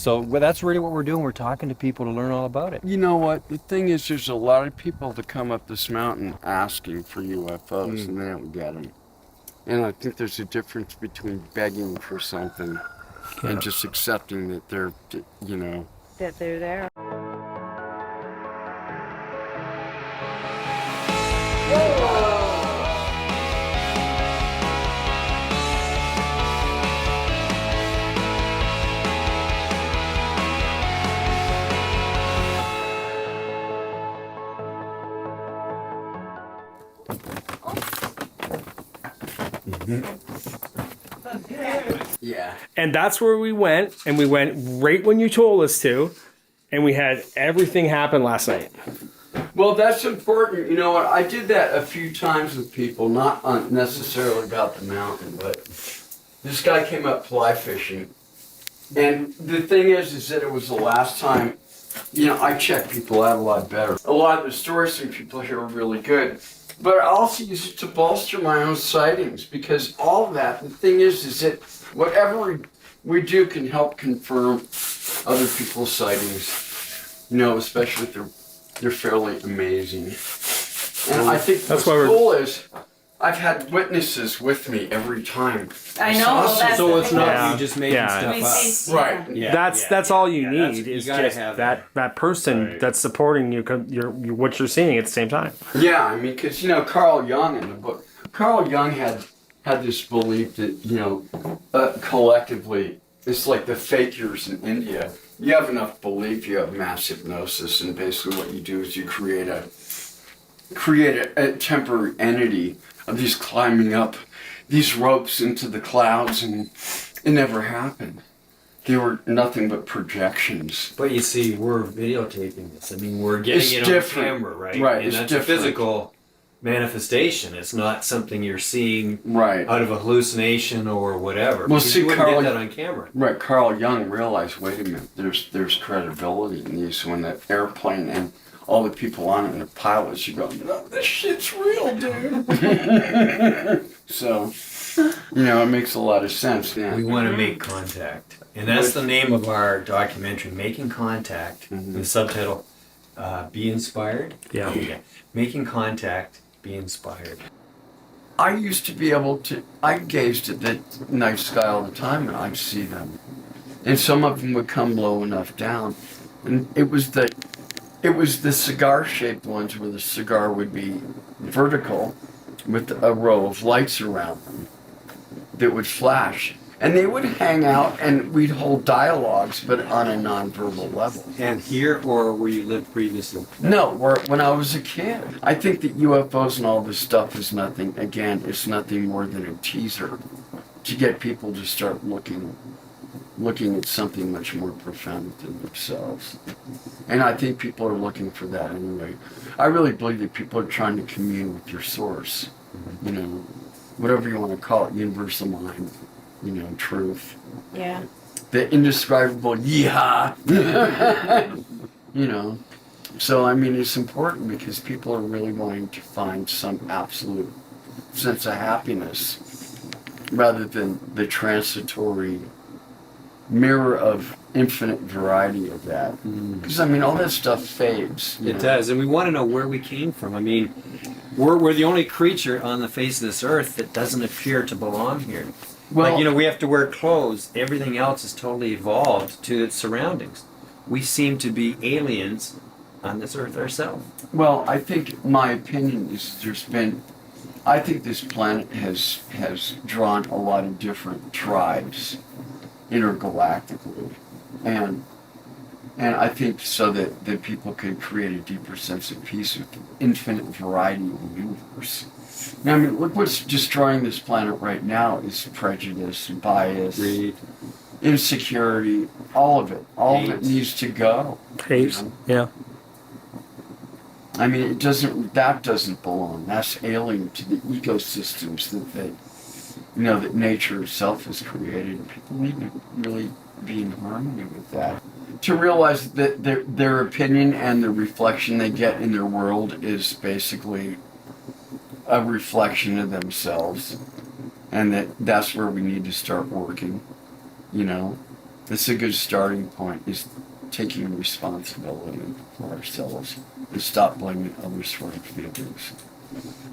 So that's really what we're doing. We're talking to people to learn all about it. You know what? The thing is, there's a lot of people that come up this mountain asking for UFOs, and they don't get them. And I think there's a difference between begging for something and just accepting that they're, you know. That they're there. Yeah. And that's where we went, and we went right when you told us to, and we had everything happen last night. Well, that's important. You know what? I did that a few times with people, not necessarily about the mountain, but this guy came up fly fishing. And the thing is that it was the last time, you know, I check people out a lot better. A lot of the stories from people here are really good. But I also use it to bolster my own sightings, because all of that, the thing is that whatever we do can help confirm other people's sightings, you know, especially if they're fairly amazing. And I think what's cool is I've had witnesses with me every time. I know. Well, that's so it's not Yeah. you just making stuff up. Right. Yeah. That's all you need is you gotta just have that person that's supporting you, what you're seeing at the same time. Yeah, I mean, because, you know, Carl Jung in the book, Carl Jung had this belief that, you know, collectively, it's like the fakirs in India. You have enough belief, you have mass hypnosis, and basically what you do is you create a temporary entity of these climbing up these ropes into the clouds, and it never happened. They were nothing but projections. But you see, we're videotaping this. I mean, we're getting it on camera, right? Right, And it's that's different. a physical manifestation. It's not something you're seeing Right. out of a hallucination or whatever. Well, Because see, you wouldn't Carl- get that on camera. Right, Carl Jung realized, wait a minute, there's credibility in these. When the airplane and all the people on it and the pilots, you go, no, this shit's real, dude. So, you know, it makes a lot of sense. Yeah. We want to make contact. And that's the name of our documentary, Making Contact. The subtitle, Be Inspired. Yeah. Okay. Making Contact, Be Inspired. I used to be able to, I gazed at the night sky all the time and I'd see them. And some of them would come low enough down. And it was the cigar-shaped ones where the cigar would be vertical with a row of lights around them that would flash. And they would hang out and we'd hold dialogues, but on a nonverbal level. And here, or where you lived previously? No, when I was a kid. I think that UFOs and all this stuff is nothing, again, it's nothing more than a teaser to get people to start looking at something much more profound than themselves. And I think people are looking for that anyway. I really believe that people are trying to commune with your source, you know, whatever you want to call it, universal mind, you know, truth. Yeah. The indescribable yeehaw, you know. So, I mean, it's important because people are really wanting to find some absolute sense of happiness rather than the transitory mirror of infinite variety of that. Because, I mean, all that stuff fades. It does, and we want to know where we came from. I mean, we're the only creature on the face of this earth that doesn't appear to belong here. Well, Like, you know, we have to wear clothes. Everything else is totally evolved to its surroundings. We seem to be aliens on this earth ourselves. well, I think my opinion is I think this planet has drawn a lot of different tribes intergalactically. And I think so that people can create a deeper sense of peace with the infinite variety of the universe. Now, I mean, look what's destroying this planet right now is prejudice, bias, Greed. insecurity, all of it. All of it Hate. needs to go. Hate. Yeah. I mean, that doesn't belong. That's alien to the ecosystems that nature itself has created. People need to really be in harmony with that. To realize that their opinion and the reflection they get in their world is basically a reflection of themselves, and that's where we need to start working, you know. That's a good starting point, is taking responsibility for ourselves and stop blaming others for our feelings.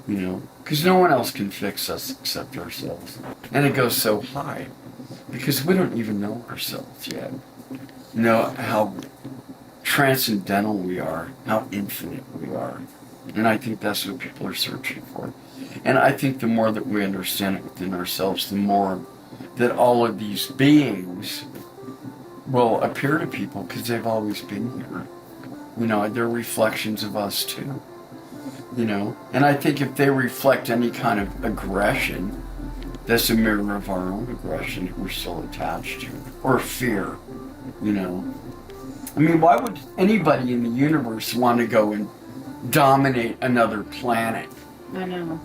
You know, because no one else can fix us except ourselves. And it goes so high because we don't even know ourselves yet. You know how transcendental we are, how infinite we are. And I think that's what people are searching for. And I think the more that we understand it within ourselves, the more that all of these beings will appear to people because they've always been here. You know, they're reflections of us too. You know, and I think if they reflect any kind of aggression, that's a mirror of our own aggression that we're still attached to, or fear. You know, I mean, why would anybody in the universe want to go and dominate another planet? I know.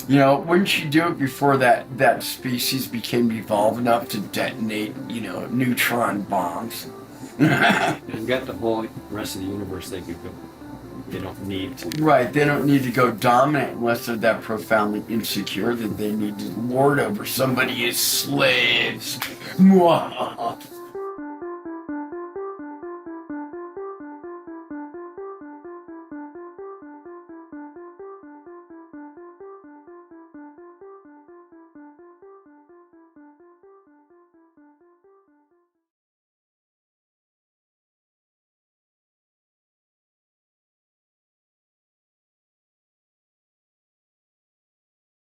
You know, wouldn't you do it before that species became evolved enough to detonate, you know, neutron bombs? They've got the whole rest of the universe they could go. They don't need to. Right, they don't need to go dominate unless they're that profoundly insecure that they need to lord over somebody as slaves. Mwah.